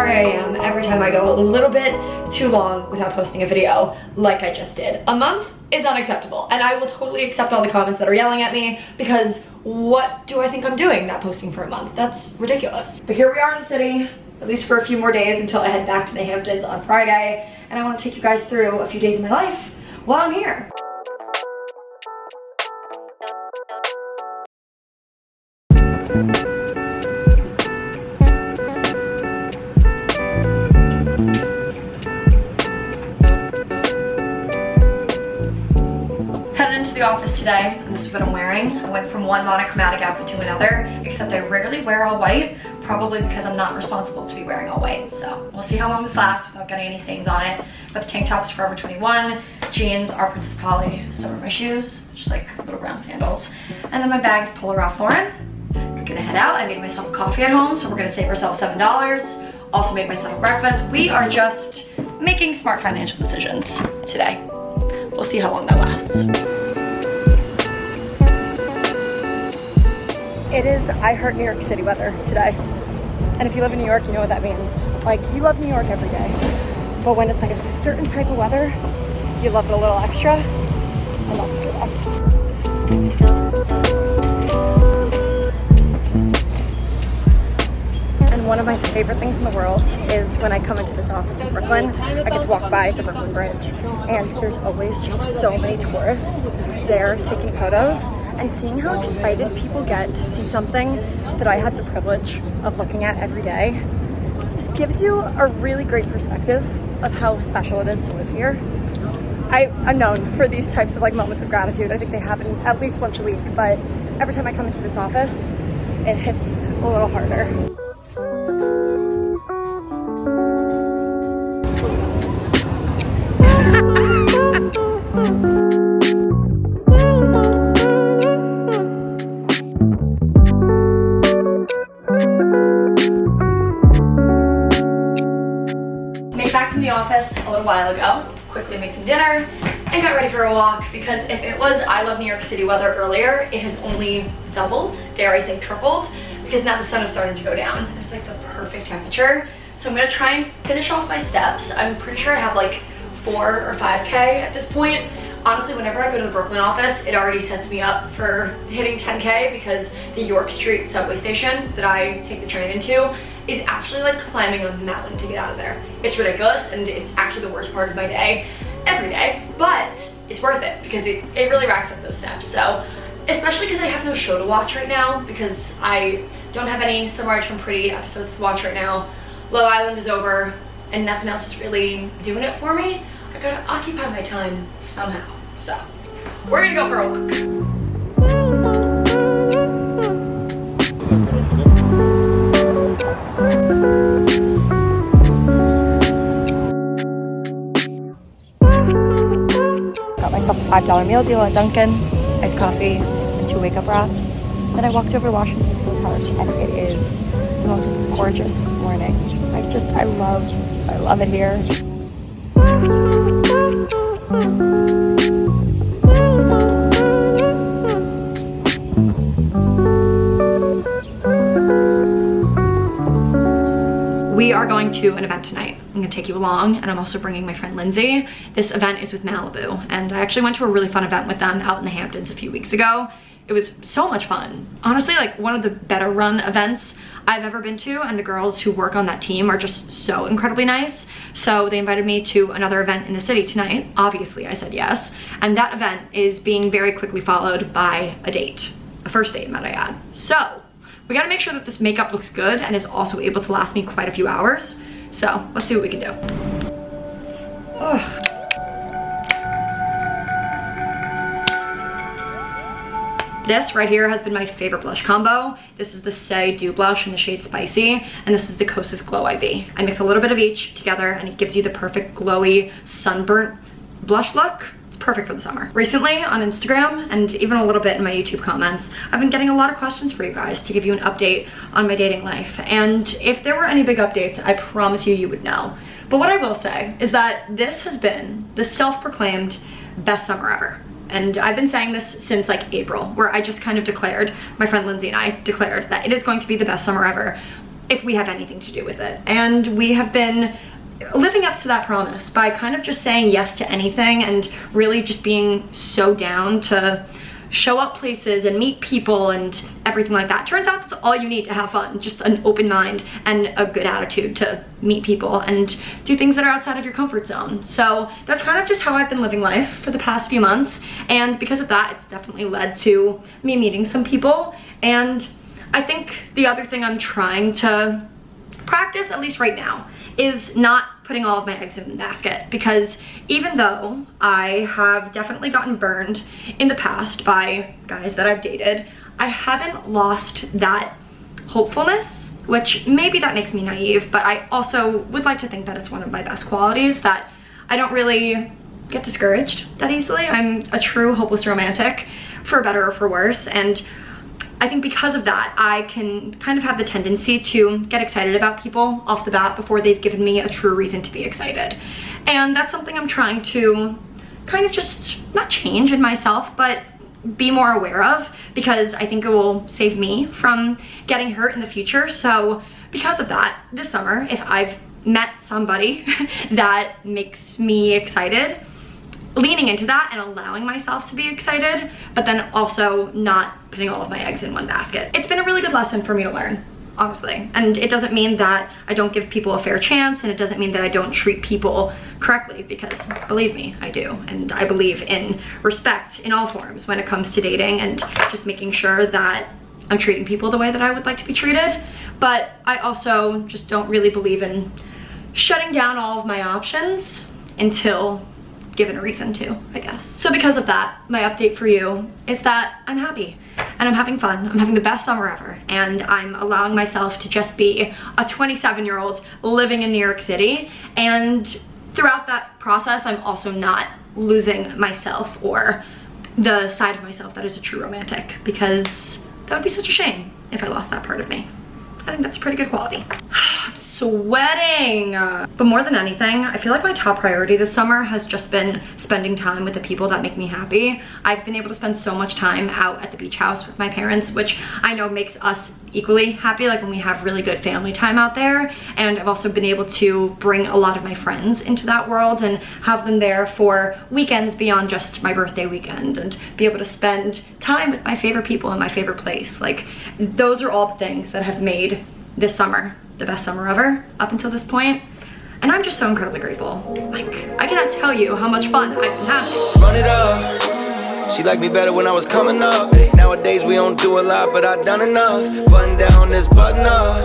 sorry I am every time I go a little bit too long without posting a video like I just did. A month is unacceptable, and I will totally accept all the comments that are yelling at me, because what do I think I'm doing not posting for a month? That's ridiculous. But here we are in the city, at least for a few more days until I head back to the Hamptons on Friday, and I want to take you guys through a few days of my life while I'm here. Headed into the office today, and this is what I'm wearing. I went from one monochromatic outfit to another, except I rarely wear all white, probably because I'm not responsible to be wearing all white. So we'll see how long this lasts without getting any stains on it. But the tank top is Forever 21, jeans are Princess Polly, so are my shoes, just like little brown sandals. And then my bag is Polo Ralph Lauren. I'm gonna head out. I made myself a coffee at home, so we're gonna save ourselves $7. Also made myself a breakfast. We are just making smart financial decisions today. We'll see how long that lasts. It is I Heart New York City weather today. And if you live in New York, you know what that means. Like, you love New York every day. But when it's like a certain type of weather, you love it a little extra. And that's today. One of my favorite things in the world is when I come into this office in Brooklyn, I get to walk by the Brooklyn Bridge, and there's always just so many tourists there taking photos, and seeing how excited people get to see something that I had the privilege of looking at every day. This gives you a really great perspective of how special it is to live here. I'm known for these types of like moments of gratitude. I think they happen at least once a week, but every time I come into this office, it hits a little harder. Back from the office a little while ago, quickly made some dinner and got ready for a walk, because if it was I Love New York City weather earlier, it has only doubled, dare I say tripled, because now the sun is starting to go down and it's like the perfect temperature. So I'm gonna try and finish off my steps. I'm pretty sure I have like 4 or 5K at this point. Honestly, whenever I go to the Brooklyn office, it already sets me up for hitting 10K, because the York Street subway station that I take the train into is actually like climbing a mountain to get out of there. It's ridiculous, and it's actually the worst part of my day every day, but it's worth it because it really racks up those steps. So, especially because I have no show to watch right now, because I don't have any Summer I Turn Pretty episodes to watch right now. Love Island is over, and nothing else is really doing it for me. I gotta occupy my time somehow. So, we're gonna go for a walk. Got myself a $5 meal deal at Dunkin', iced coffee, and 2 wake-up wraps. Then I walked over to Washington Square Park, and it is the most gorgeous morning. I love it here. We are going to an event tonight. I'm gonna take you along, and I'm also bringing my friend Lindsay. This event is with Malibu, and I actually went to a really fun event with them out in the Hamptons a few weeks ago. It was so much fun. Honestly, like one of the better run events I've ever been to, and the girls who work on that team are just so incredibly nice. So they invited me to another event in the city tonight. Obviously, I said yes. And that event is being very quickly followed by a date. A first date, might I add. So, we gotta make sure that this makeup looks good and is also able to last me quite a few hours. So, let's see what we can do. Ugh. This right here has been my favorite blush combo. This is the Say Dew blush in the shade Spicy, and this is the Kosas Glow IV. I mix a little bit of each together, and it gives you the perfect glowy, sunburnt blush look. It's perfect for the summer. Recently on Instagram, and even a little bit in my YouTube comments, I've been getting a lot of questions for you guys to give you an update on my dating life. And if there were any big updates, I promise you would know. But what I will say is that this has been the self-proclaimed best summer ever. And I've been saying this since like April, where I just kind of declared, my friend Lindsay and I declared that it is going to be the best summer ever. if we have anything to do with it. And we have been living up to that promise by kind of just saying yes to anything and really just being so down to show up places and meet people and everything like that. Turns out that's all you need to have fun, just an open mind and a good attitude to meet people and do things that are outside of your comfort zone. So that's kind of just how I've been living life for the past few months, and because of that, it's definitely led to me meeting some people. And I think the other thing I'm trying to practice, at least right now, is not putting all of my eggs in the basket, because even though I have definitely gotten burned in the past by guys that I've dated, I haven't lost that hopefulness, which maybe that makes me naive, but I also would like to think that it's one of my best qualities, that I don't really get discouraged that easily. I'm a true hopeless romantic, for better or for worse, and I think because of that, I can kind of have the tendency to get excited about people off the bat before they've given me a true reason to be excited. And that's something I'm trying to kind of just not change in myself, but be more aware of, because I think it will save me from getting hurt in the future. So because of that, this summer, if I've met somebody that makes me excited, leaning into that and allowing myself to be excited, but then also not putting all of my eggs in one basket. It's been a really good lesson for me to learn, honestly. And it doesn't mean that I don't give people a fair chance, and it doesn't mean that I don't treat people correctly, because believe me, I do. And I believe in respect in all forms when it comes to dating, and just making sure that I'm treating people the way that I would like to be treated. But I also just don't really believe in shutting down all of my options until given a reason to, I guess. So because of that, my update for you is that I'm happy and I'm having fun. I'm having the best summer ever, and I'm allowing myself to just be a 27-year-old living in New York City. And throughout that process, I'm also not losing myself or the side of myself that is a true romantic, because that would be such a shame if I lost that part of me. I think that's a pretty good quality. I'm sweating. But more than anything, I feel like my top priority this summer has just been spending time with the people that make me happy. I've been able to spend so much time out at the beach house with my parents, which I know makes us equally happy, like when we have really good family time out there. And I've also been able to bring a lot of my friends into that world and have them there for weekends beyond just my birthday weekend, and be able to spend time with my favorite people in my favorite place. Like, those are all the things that have made this summer the best summer ever up until this point, and I'm just so incredibly grateful. Like, I cannot tell you how much fun I've been having. Run it up. She liked me better when I was coming up. Nowadays we don't do a lot, but I done enough. Button down this button up.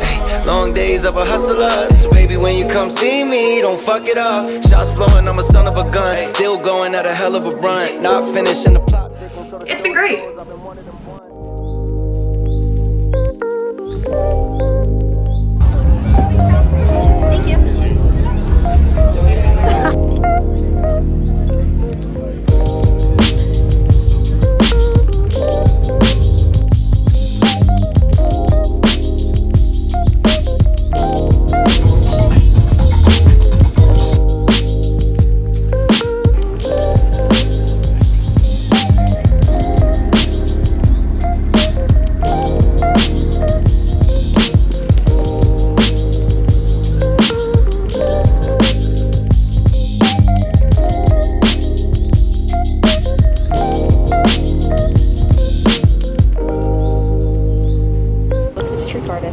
Hey, long days of a hustler. So baby, when you come see me, don't fuck it up. Shots flowing, I'm a son of a gun. Still going at a hell of a run. Not finishing the plot. It's been great. Thank you.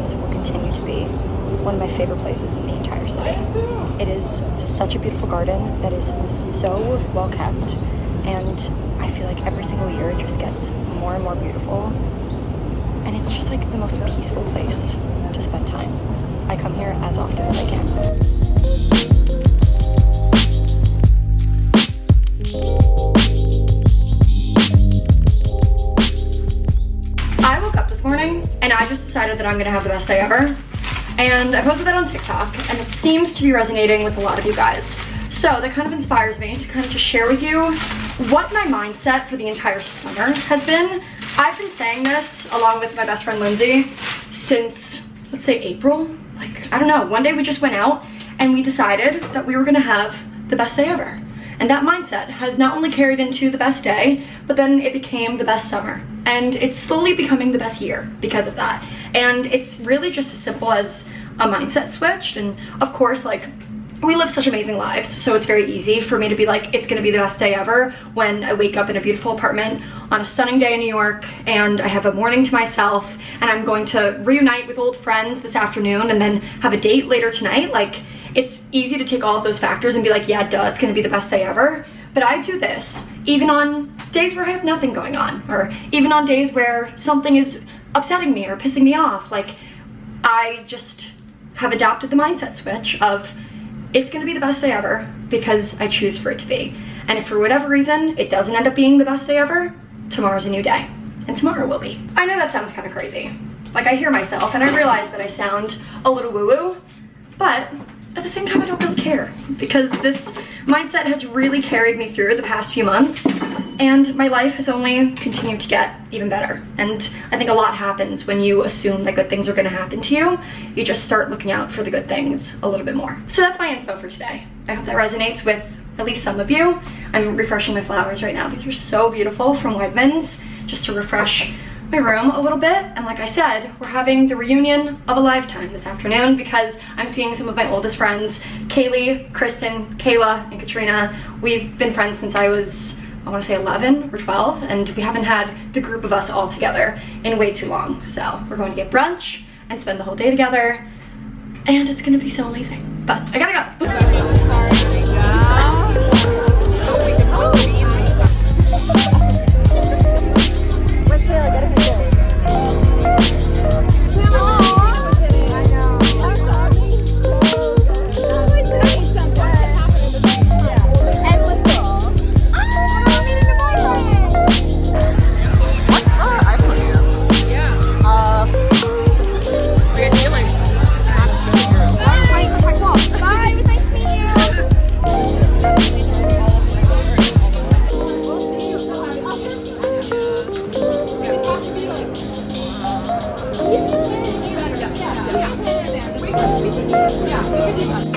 Will continue to be one of my favorite places in the entire city. It is such a beautiful garden that is so well kept, and I feel like every single year it just gets more and more beautiful, and it's just like the most peaceful place to spend time. I come here as often as I can. I woke up this morning and I just decided that I'm gonna have the best day ever, and I posted that on TikTok, and it seems to be resonating with a lot of you guys. So that kind of inspires me to kind of just share with you what my mindset for the entire summer has been. I've been saying this along with my best friend Lindsay since, let's say, April. Like, I don't know, one day we just went out and we decided that we were gonna have the best day ever. And that mindset has not only carried into the best day, but then it became the best summer. And it's slowly becoming the best year because of that. And it's really just as simple as a mindset switch. And of course, like, we live such amazing lives, so it's very easy for me to be like, it's gonna be the best day ever when I wake up in a beautiful apartment on a stunning day in New York and I have a morning to myself and I'm going to reunite with old friends this afternoon and then have a date later tonight. Like, it's easy to take all of those factors and be like, yeah, duh, it's gonna be the best day ever. But I do this even on days where I have nothing going on, or even on days where something is upsetting me or pissing me off. Like, I just have adopted the mindset switch of, it's gonna be the best day ever because I choose for it to be. And if for whatever reason it doesn't end up being the best day ever, tomorrow's a new day. And tomorrow will be. I know that sounds kind of crazy. Like, I hear myself and I realize that I sound a little woo-woo, but at the same time I don't really care, because this mindset has really carried me through the past few months and my life has only continued to get even better. And I think a lot happens when you assume that good things are gonna happen to you. You just start looking out for the good things a little bit more. So that's my inspo for today. I hope that resonates with at least some of you. I'm refreshing my flowers right now. These are so beautiful from Wegmans, just to refresh my room a little bit. And like I said, we're having the reunion of a lifetime this afternoon because I'm seeing some of my oldest friends, Kaylee, Kristen, Kayla, and Katrina. We've been friends since I was, I want to say 11 or 12, and we haven't had the group of us all together in way too long. So we're going to get brunch and spend the whole day together, and it's gonna be so amazing. But I gotta go. Yeah, we could do that.